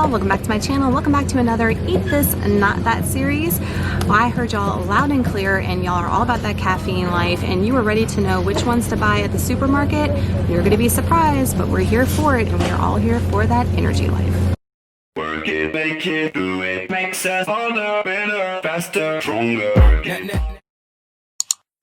y'all, welcome back to my channel. Welcome back to another Eat This Not That series. Well, I heard y'all loud and clear and y'all are all about that caffeine life and you were ready to know which ones to buy at the supermarket. You're gonna be surprised, but we're here for it and we're all here for that energy life. Work it, make it, do it, makes us harder, better, faster, stronger.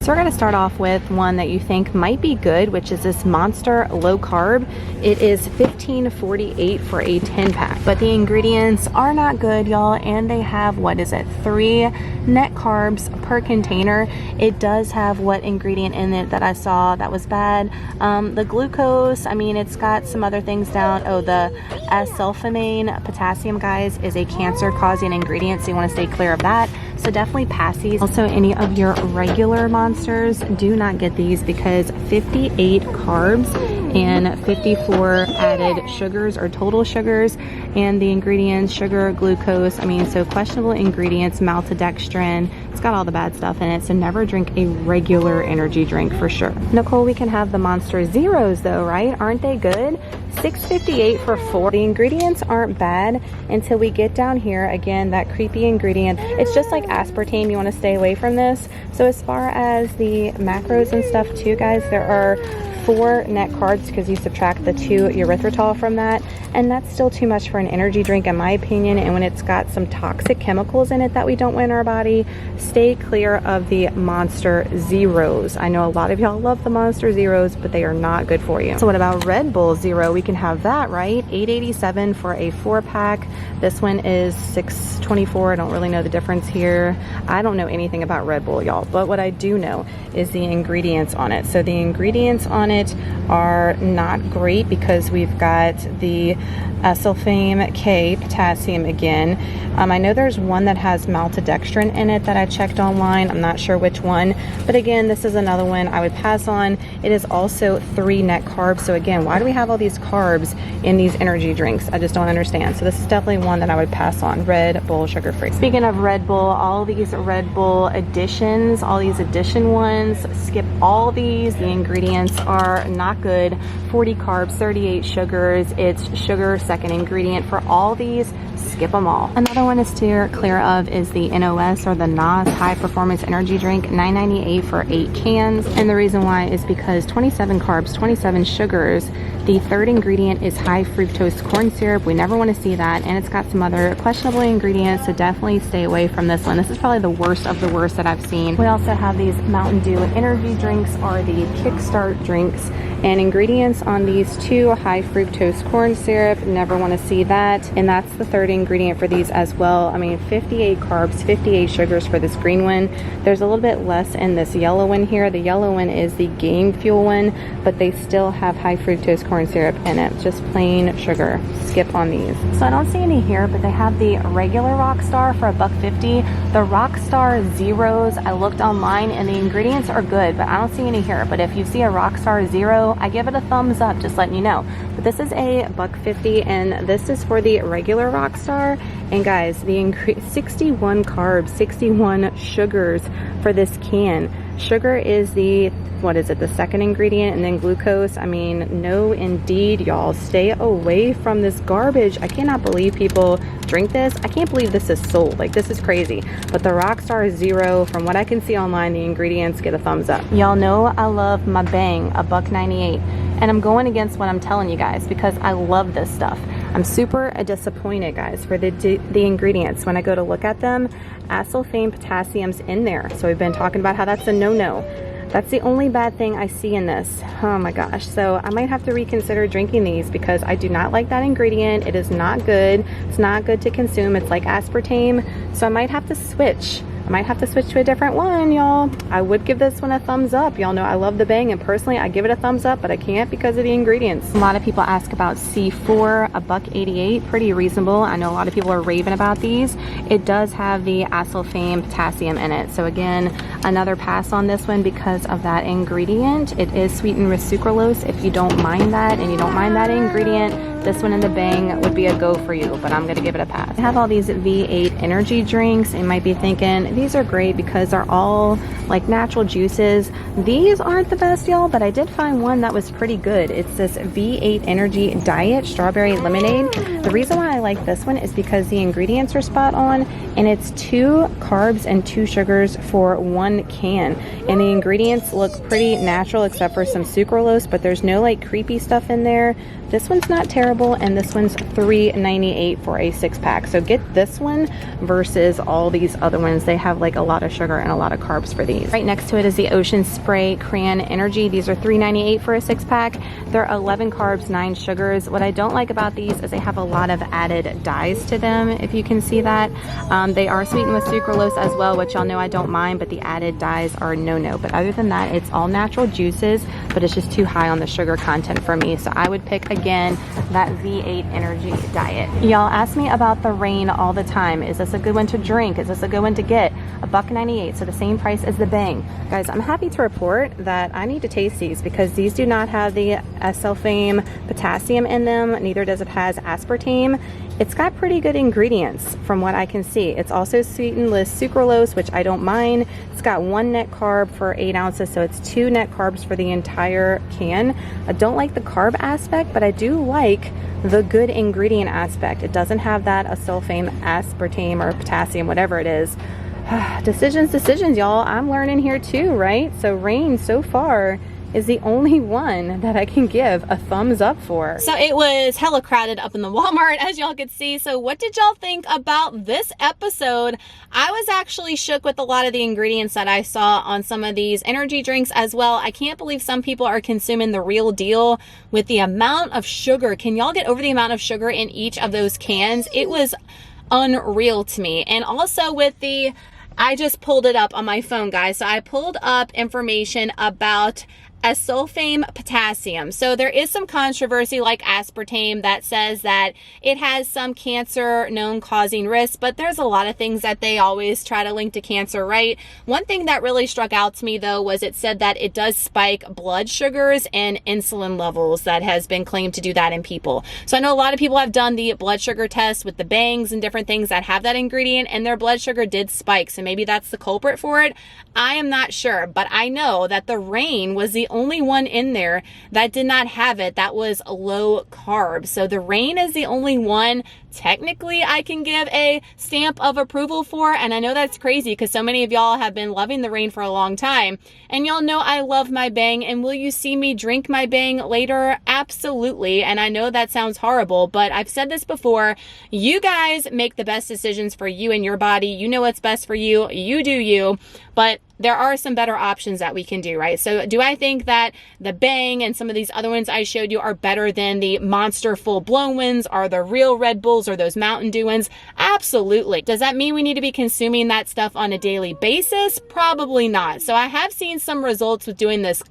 So we're going to start off with one that you think might be good, which is this Monster Low Carb. It is $15.48 for a 10-pack, but the ingredients are not good, y'all, and they have, what is it, 3 net carbs per container. It does have what ingredient in it that I saw that was bad. The glucose, I mean, it's got some other things down. Oh, the acesulfame potassium, guys, is a cancer-causing ingredient, so you want to stay clear of that. So definitely pass these. Also, any of your regular Monsters, do not get these because 58 carbs and 54 added sugars or total sugars, and the ingredients, sugar, glucose, I mean, so questionable ingredients, maltodextrin, it's got all the bad stuff in it, so never drink a regular energy drink for sure. Nicole, we can have the Monster Zeros though, right? Aren't they good? $6.58 for 4. The ingredients aren't bad until we get down here. Again, that creepy ingredient. It's just like aspartame. You want to stay away from this. So as far as the macros and stuff too, guys, there are 4 net carbs because you subtract the 2 erythritol from that, and that's still too much for an energy drink in my opinion. And when it's got some toxic chemicals in it that we don't want in our body, stay clear of the Monster Zeros. I know a lot of y'all love the Monster Zeros, but they are not good for you. So what about Redbull Zero? We can have that, right? $8.87 for a 4-pack. This one is $6.24. I don't really know the difference here. I don't know anything about Red Bull, y'all, but what I do know is the ingredients on it. So the ingredients on it are not great because we've got the acesulfame K potassium again. I know there's one that has maltodextrin in it that I checked online. I'm not sure which one, but again, this is another one I would pass on. It is also 3 net carbs. So again, why do we have all these carbs in these energy drinks? I just don't understand. So this is definitely one that I would pass on. Red Bull sugar free. Speaking of Red Bull, all these Red Bull additions, all these addition ones, skip all these. The ingredients are not good. 40 carbs, 38 sugars. It's sugar, second ingredient for all these. Skip them all. Another one to steer clear of is the NOS or the NOS High Performance Energy Drink, $9.98 for 8 cans. And the reason why is because 27 carbs, 27 sugars. The 3rd ingredient is high fructose corn syrup. We never want to see that. And it's got some other questionable ingredients, so definitely stay away from this one. This is probably the worst of the worst that I've seen. We also have these Mountain Dew energy drinks or the Kickstart drinks. And ingredients on these 2, high fructose corn syrup, never want to see that. And that's the 3rd ingredient for these as well. I mean, 58 carbs, 58 sugars for this green one. There's a little bit less in this yellow one here. The yellow one is the Game Fuel one, but they still have high fructose corn syrup in it. Just plain sugar. Skip on these. So I don't see any here, but they have the regular Rockstar for $1.50. The Rockstar Zeros, I looked online and the ingredients are good, but I don't see any here. But if you see a Rockstar Zero, I give it a thumbs up, just letting you know. But this is a $1.50 and this is for the regular Rockstar. And guys, the 61 carbs, 61 sugars for this can. Sugar is the, what is it, the 2nd ingredient, and then glucose. I mean, no indeed, y'all. Stay away from this garbage. I cannot believe people drink this. I can't believe this is sold. Like, this is crazy. But the Rockstar Zero, from what I can see online, the ingredients get a thumbs up. Y'all know I love my Bang, $1.98. And I'm going against what I'm telling you guys because I love this stuff. I'm super disappointed, guys, for the ingredients. When I go to look at them, acesulfame potassium's in there. So we've been talking about how that's a no-no. That's the only bad thing I see in this. Oh my gosh. So I might have to reconsider drinking these because I do not like that ingredient. It is not good. It's not good to consume. It's like aspartame. So I might have to switch. I might have to switch to a different one, y'all. I would give this one a thumbs up. Y'all know I love the Bang, and personally I give it a thumbs up, but I can't because of the ingredients. A lot of people ask about C4, $1.88, pretty reasonable. I know a lot of people are raving about these. It does have the acesulfame potassium in it. So again, another pass on this one because of that ingredient. It is sweetened with sucralose. If you don't mind that and you don't mind that ingredient, this one in the Bang would be a go for you, but I'm gonna give it a pass. I have all these V8 energy drinks and might be thinking these are great because they're all like natural juices. These aren't the best, y'all, but I did find one that was pretty good. It's this V8 Energy Diet Strawberry Lemonade. The reason why I like this one is because the ingredients are spot on, and it's 2 carbs and 2 sugars for 1 can. And the ingredients look pretty natural except for some sucralose, but there's no like creepy stuff in there. This one's not terrible, and this one's $3.98 for a 6-pack. So get this one versus all these other ones. They have like a lot of sugar and a lot of carbs for these. Right next to it is the Ocean Spray Cran Energy. These are $3.98 for a 6-pack. They're 11 carbs, 9 sugars. What I don't like about these is they have a lot of added dyes to them, if you can see that. They are sweetened with sucralose as well, which y'all know I don't mind, but the added dyes are no-no. But other than that, it's all natural juices, but it's just too high on the sugar content for me. So I would pick, again, that V8 Energy Diet. Y'all ask me about the Reign all the time. Is this a good one to drink? Is this a good one to get? $1.98, so the same price as the Bang. Guys, I'm happy to report that I need to taste these because these do not have the acesulfame potassium in them. Neither does it has aspartame. It's got pretty good ingredients from what I can see. It's also sweetened with sucralose, which I don't mind. It's got 1 net carb for 8 ounces, so it's 2 net carbs for the entire can. I don't like the carb aspect, but I do like the good ingredient aspect. It doesn't have that acesulfame, aspartame, or potassium, whatever it is. Decisions, y'all. I'm learning here too, right? So Reign so far is the only one that I can give a thumbs up for. So it was hella crowded up in the Walmart, as y'all could see. So what did y'all think about this episode? I was actually shook with a lot of the ingredients that I saw on some of these energy drinks as well. I can't believe some people are consuming the real deal with the amount of sugar. Can y'all get over the amount of sugar in each of those cans? It was unreal to me. And also with the, I just pulled it up on my phone, guys. So I pulled up information about acesulfame potassium. So there is some controversy like aspartame that says that it has some cancer known causing risks, but there's a lot of things that they always try to link to cancer, right? One thing that really struck out to me though was it said that it does spike blood sugars and insulin levels. That has been claimed to do that in people. So I know a lot of people have done the blood sugar test with the Bangs and different things that have that ingredient, and their blood sugar did spike. So maybe that's the culprit for it. I am not sure, but I know that the Reign was the only one in there that did not have it that was low carb. So the Reign is the only one technically I can give a stamp of approval for, and I know that's crazy because so many of y'all have been loving the Reign for a long time, and y'all know I love my Bang. And will you see me drink my Bang later? Absolutely. And I know that sounds horrible, but I've said this before, you guys make the best decisions for you and your body. You know what's best for you. You do you. But there are some better options that we can do, right? So do I think that the Bang and some of these other ones I showed you are better than the Monster full-blown ones, or the real Red Bulls, or those Mountain Dew ones? Absolutely. Does that mean we need to be consuming that stuff on a daily basis? Probably not. So I have seen some results with doing this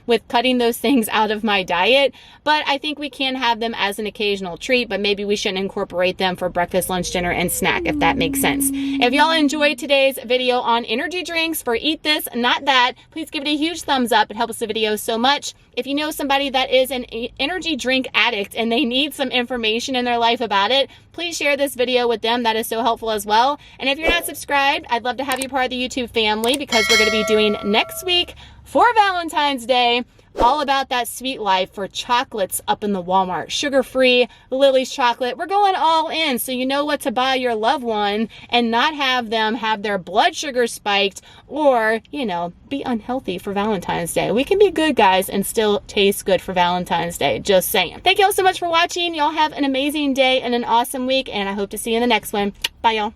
with cutting those things out of my diet, but I think we can have them as an occasional treat, but maybe we shouldn't incorporate them for breakfast, lunch, dinner, and snack, if that makes sense. If y'all enjoyed today's video on energy drinks for eat this, not that, please give it a huge thumbs up. It helps the video so much. If you know somebody that is an energy drink addict and they need some information in their life about it, please share this video with them. That is so helpful as well. And if you're not subscribed, I'd love to have you part of the YouTube family, because we're going to be doing next week for Valentine's Day all about that sweet life for chocolates up in the Walmart. Sugar-free, Lily's chocolate. We're going all in, so you know what to buy your loved one and not have them have their blood sugar spiked or, you know, be unhealthy for Valentine's Day. We can be good, guys, and still taste good for Valentine's Day. Just saying. Thank you all so much for watching. Y'all have an amazing day and an awesome week, and I hope to see you in the next one. Bye, y'all.